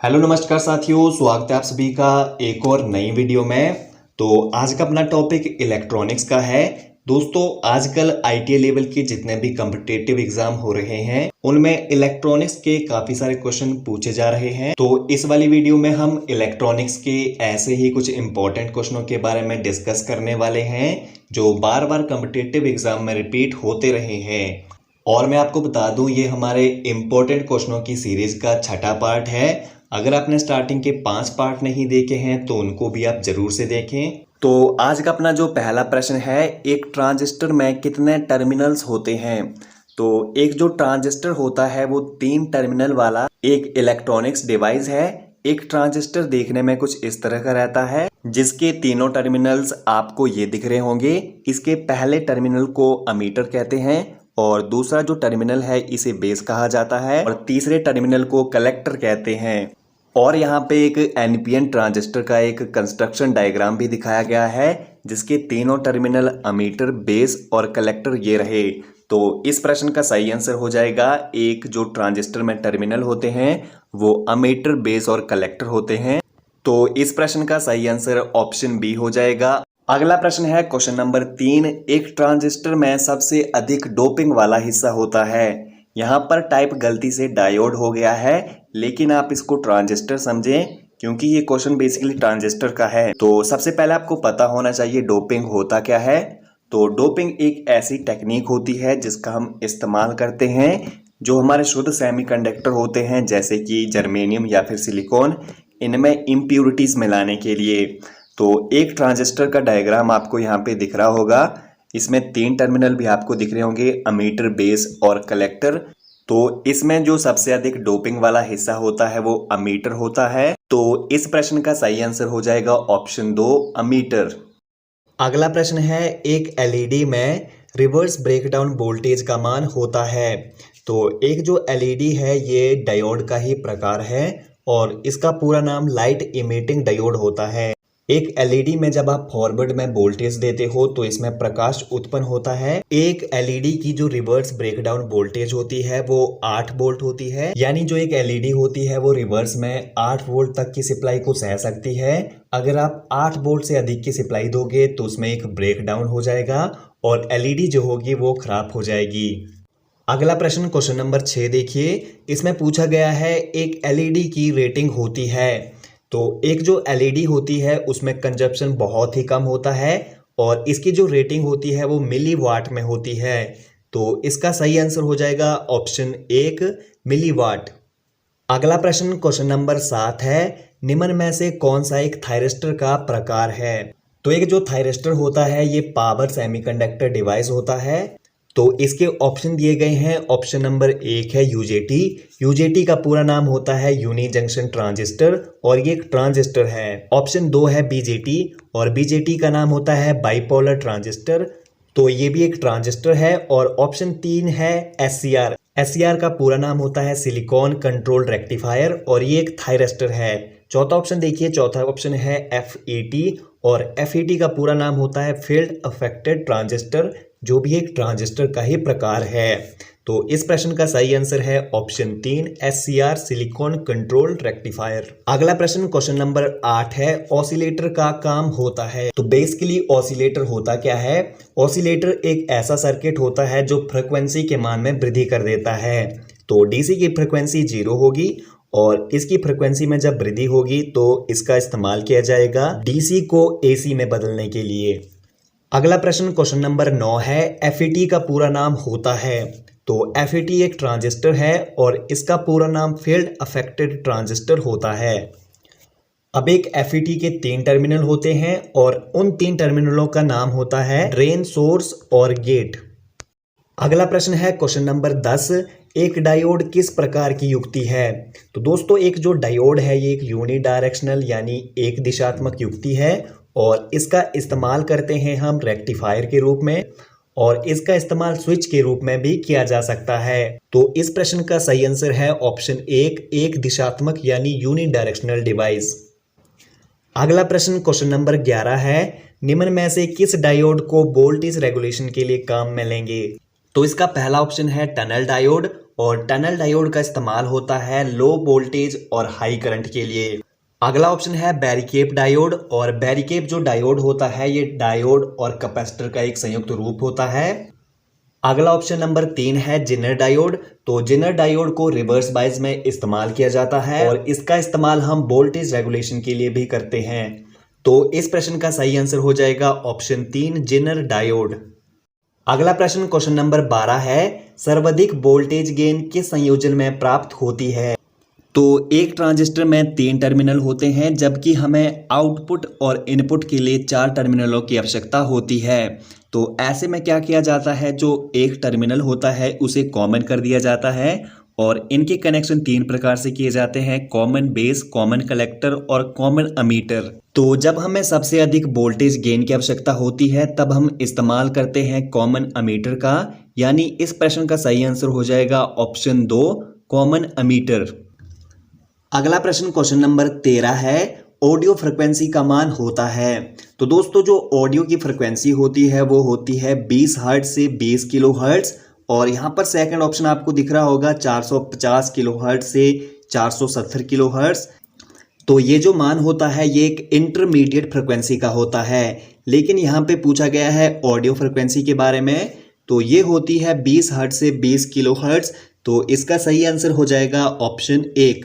Hello नमस्कार साथियों, स्वागत है आप सभी का एक और नई वीडियो में। तो आज का अपना टॉपिक इलेक्ट्रॉनिक्स का है। दोस्तों, आजकल आईटीआई लेवल के जितने भी कॉम्पिटिटिव एग्जाम हो रहे हैं उनमें इलेक्ट्रॉनिक्स के काफी सारे क्वेश्चन पूछे जा रहे हैं। तो इस वाली वीडियो में हम इलेक्ट्रॉनिक्स के ऐसे ही कुछ इंपॉर्टेंट क्वेश्चनों के बारे में डिस्कस करने वाले हैं जो बार बार कॉम्पिटिटिव एग्जाम में रिपीट होते रहे हैं। और मैं आपको बता दूं, ये हमारे इंपॉर्टेंट क्वेश्चनों की सीरीज का छठा पार्ट है। अगर आपने स्टार्टिंग के 5 पार्ट नहीं देखे हैं तो उनको भी आप जरूर से देखें। तो आज का अपना जो पहला प्रश्न है, एक ट्रांजिस्टर में कितने टर्मिनल्स होते हैं। तो एक जो ट्रांजिस्टर होता है वो 3 टर्मिनल वाला एक इलेक्ट्रॉनिक्स डिवाइस है। एक ट्रांजिस्टर देखने में कुछ इस तरह का रहता है जिसके तीनों टर्मिनल्स आपको ये दिख रहे होंगे। इसके पहले टर्मिनल को अमीटर कहते हैं और दूसरा जो टर्मिनल है इसे बेस कहा जाता है और तीसरे टर्मिनल को कलेक्टर कहते हैं। और यहाँ पे एक एनपीएन ट्रांजिस्टर का एक कंस्ट्रक्शन डायग्राम भी दिखाया गया है जिसके तीनों टर्मिनल अमीटर, बेस और कलेक्टर ये रहे। तो इस प्रश्न का सही आंसर हो जाएगा, एक जो ट्रांजिस्टर में टर्मिनल होते हैं वो अमीटर, बेस और कलेक्टर होते हैं। तो इस प्रश्न का सही आंसर ऑप्शन बी हो जाएगा। अगला प्रश्न है क्वेश्चन नंबर 3, एक ट्रांजिस्टर में सबसे अधिक डोपिंग वाला हिस्सा होता है। यहाँ पर टाइप गलती से डायोड हो गया है, लेकिन आप इसको ट्रांजिस्टर समझें क्योंकि ये क्वेश्चन बेसिकली ट्रांजिस्टर का है। तो सबसे पहले आपको पता होना चाहिए डोपिंग होता क्या है। तो डोपिंग एक ऐसी टेक्निक होती है जिसका हम इस्तेमाल करते हैं जो हमारे शुद्ध सेमीकंडक्टर होते हैं जैसे कि जर्मेनियम या फिर सिलिकॉन, इनमें इम्प्योरिटीज मिलाने के लिए। तो एक ट्रांजिस्टर का डायग्राम आपको यहाँ पे दिख रहा होगा, इसमें 3 टर्मिनल भी आपको दिख रहे होंगे, अमीटर, बेस और कलेक्टर। तो इसमें जो सबसे अधिक डोपिंग वाला हिस्सा होता है वो अमीटर होता है। तो इस प्रश्न का सही आंसर हो जाएगा ऑप्शन 2, अमीटर। अगला प्रश्न है, एक एलईडी में रिवर्स ब्रेकडाउन वोल्टेज का मान होता है। तो एक जो एलईडी है ये डायोड का ही प्रकार है और इसका पूरा नाम लाइट इमिटिंग डायोड होता है। एक एलईडी में जब आप फॉरवर्ड में वोल्टेज देते हो तो इसमें प्रकाश उत्पन्न होता है। एक एलईडी की जो रिवर्स ब्रेकडाउन वोल्टेज होती है वो 8 वोल्ट होती है, यानी जो एक एलईडी होती है वो रिवर्स में 8 वोल्ट तक की सप्लाई को सह सकती है। अगर आप 8 वोल्ट से अधिक की सप्लाई दोगे तो उसमें एक ब्रेकडाउन हो जाएगा और एलईडी जो होगी वो खराब हो जाएगी। अगला प्रश्न क्वेश्चन नंबर 6 देखिए, इसमें पूछा गया है एक एलईडी की रेटिंग होती है। तो एक जो एलईडी होती है उसमें कंजप्शन बहुत ही कम होता है और इसकी जो रेटिंग होती है वो मिलीवाट में होती है। तो इसका सही आंसर हो जाएगा ऑप्शन 1, मिलीवाट। अगला प्रश्न क्वेश्चन नंबर 7 है, निम्न में से कौन सा एक थायरिस्टर का प्रकार है। तो एक जो थायरिस्टर होता है ये पावर सेमीकंडक्टर डिवाइस होता है। तो इसके ऑप्शन दिए गए हैं। ऑप्शन नंबर 1 है यूजेटी। यूजेटी का पूरा नाम होता है यूनी जंक्शन ट्रांजिस्टर और ये एक ट्रांजिस्टर है। ऑप्शन 2 है बीजेटी और बीजेटी का नाम होता है बाइपोलर ट्रांजिस्टर, तो ये भी एक ट्रांजिस्टर है। और ऑप्शन 3 है एससीआर। एससीआर का पूरा नाम होता है सिलिकॉन कंट्रोल रेक्टिफायर और ये एक थायरिस्टर है। चौथा ऑप्शन देखिए, चौथा ऑप्शन है एफईटी और एफईटी का पूरा नाम होता है फील्ड अफेक्टेड ट्रांजिस्टर, जो भी एक ट्रांजिस्टर का ही प्रकार है। तो इस प्रश्न का सही आंसर है option 3, SCR, silicon control rectifier. अगला प्रश्न क्वेश्चन नंबर 8 है, ऑसिलेटर का काम होता है। तो बेसिकली ऑसिलेटर होता क्या है। ऑसिलेटर एक ऐसा सर्किट होता है जो फ्रिक्वेंसी के मान में वृद्धि कर देता है। तो डीसी की फ्रिक्वेंसी 0 होगी और इसकी फ्रिक्वेंसी में जब वृद्धि होगी तो इसका इस्तेमाल किया जाएगा डीसी को एसी में बदलने के लिए। अगला प्रश्न क्वेश्चन नंबर 9 है, एफईटी का पूरा नाम होता है। तो एफईटी एक ट्रांजिस्टर है और इसका पूरा नाम फील्ड अफेक्टेड ट्रांजिस्टर होता है। अब एक एफईटी के 3 टर्मिनल होते हैं और उन 3 टर्मिनलों का नाम होता है ड्रेन, सोर्स और गेट। अगला प्रश्न है क्वेश्चन नंबर 10, एक डायोड किस प्रकार की युक्ति है। तो दोस्तों, एक जो डायोड है ये एक यूनी डायरेक्शनल यानी एक दिशात्मक युक्ति है और इसका इस्तेमाल करते हैं हम रेक्टिफायर के रूप में और इसका इस्तेमाल स्विच के रूप में भी किया जा सकता है। तो इस प्रश्न का सही आंसर है ऑप्शन 1, एक दिशात्मक यानी यूनी डायरेक्शनल डिवाइस। अगला प्रश्न क्वेश्चन नंबर 11 है, निम्न में से किस डायोड को वोल्टेज रेगुलेशन के लिए काम में लेंगे। तो इसका पहला ऑप्शन है टनल डायोड, और टनल डायोड का इस्तेमाल होता है लो वोल्टेज और हाई करंट के लिए। अगला ऑप्शन है बैरिकेप डायोड, और बैरिकेप जो डायोड होता है ये डायोड और कैपेसिटर का एक संयुक्त रूप होता है। अगला ऑप्शन नंबर 3 है जिनर डायोड। तो जिनर डायोड को रिवर्स बायस में इस्तेमाल किया जाता है और इसका इस्तेमाल हम वोल्टेज रेगुलेशन के लिए भी करते हैं। तो इस प्रश्न का सही आंसर हो जाएगा ऑप्शन 3 जिनर डायोड। अगला प्रश्न क्वेश्चन नंबर 12 है, सर्वाधिक वोल्टेज गेन किस संयोजन में प्राप्त होती है? तो एक ट्रांजिस्टर में 3 टर्मिनल होते हैं, जबकि हमें आउटपुट और इनपुट के लिए 4 टर्मिनलों की आवश्यकता होती है। तो ऐसे में क्या किया जाता है, जो एक टर्मिनल होता है उसे कॉमन कर दिया जाता है और इनके कनेक्शन 3 प्रकार से किए जाते हैं, कॉमन बेस, कॉमन कलेक्टर और कॉमन अमीटर। तो जब हमें सबसे अधिक वोल्टेज गेन की आवश्यकता होती है तब हम इस्तेमाल करते हैं कॉमन अमीटर का, यानी इस प्रश्न का सही आंसर हो जाएगा ऑप्शन 2 कॉमन अमीटर। अगला प्रश्न क्वेश्चन नंबर 13 है, ऑडियो फ्रिक्वेंसी का मान होता है। तो दोस्तों जो ऑडियो की फ्रिक्वेंसी होती है वो होती है 20 हर्ट्ज से 20 किलो हर्ट्ज, और यहाँ पर सेकंड ऑप्शन आपको दिख रहा होगा 450 किलो हर्ट्ज से 470 किलो हर्ट्ज। तो ये जो मान होता है ये एक इंटरमीडिएट फ्रिक्वेंसी का होता है, लेकिन यहाँ पे पूछा गया है ऑडियो फ्रिक्वेंसी के बारे में, तो ये होती है 20 हर्ट्ज से 20 किलो हर्ट्ज। तो इसका सही आंसर हो जाएगा ऑप्शन 1।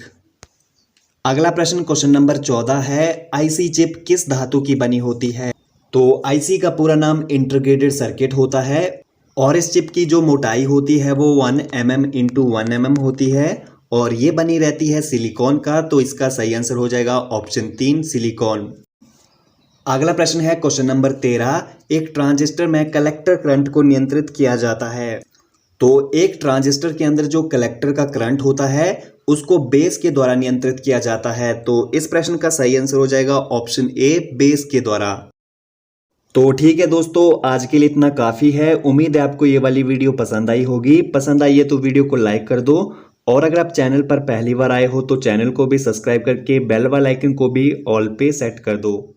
अगला प्रश्न क्वेश्चन नंबर 14 है, आईसी चिप किस धातु की बनी होती है? तो आईसी का पूरा नाम इंटीग्रेटेड सर्किट होता है और इस चिप की जो मोटाई होती है वो 1 mm इंटू 1 mm होती है और ये बनी रहती है सिलिकॉन का। तो इसका सही आंसर हो जाएगा ऑप्शन 3 सिलिकॉन। अगला प्रश्न है क्वेश्चन नंबर 13, एक ट्रांजिस्टर में कलेक्टर करंट को नियंत्रित किया जाता है। तो एक ट्रांजिस्टर के अंदर जो कलेक्टर का करंट होता है उसको बेस के द्वारा नियंत्रित किया जाता है। तो इस प्रश्न का सही आंसर हो जाएगा ऑप्शन ए बेस के द्वारा। तो ठीक है दोस्तों, आज के लिए इतना काफ़ी है। उम्मीद है आपको ये वाली वीडियो पसंद आई होगी। पसंद आई है तो वीडियो को लाइक कर दो, और अगर आप चैनल पर पहली बार आए हो तो चैनल को भी सब्सक्राइब करके बेल वाला आइकन को भी ऑल पे सेट कर दो।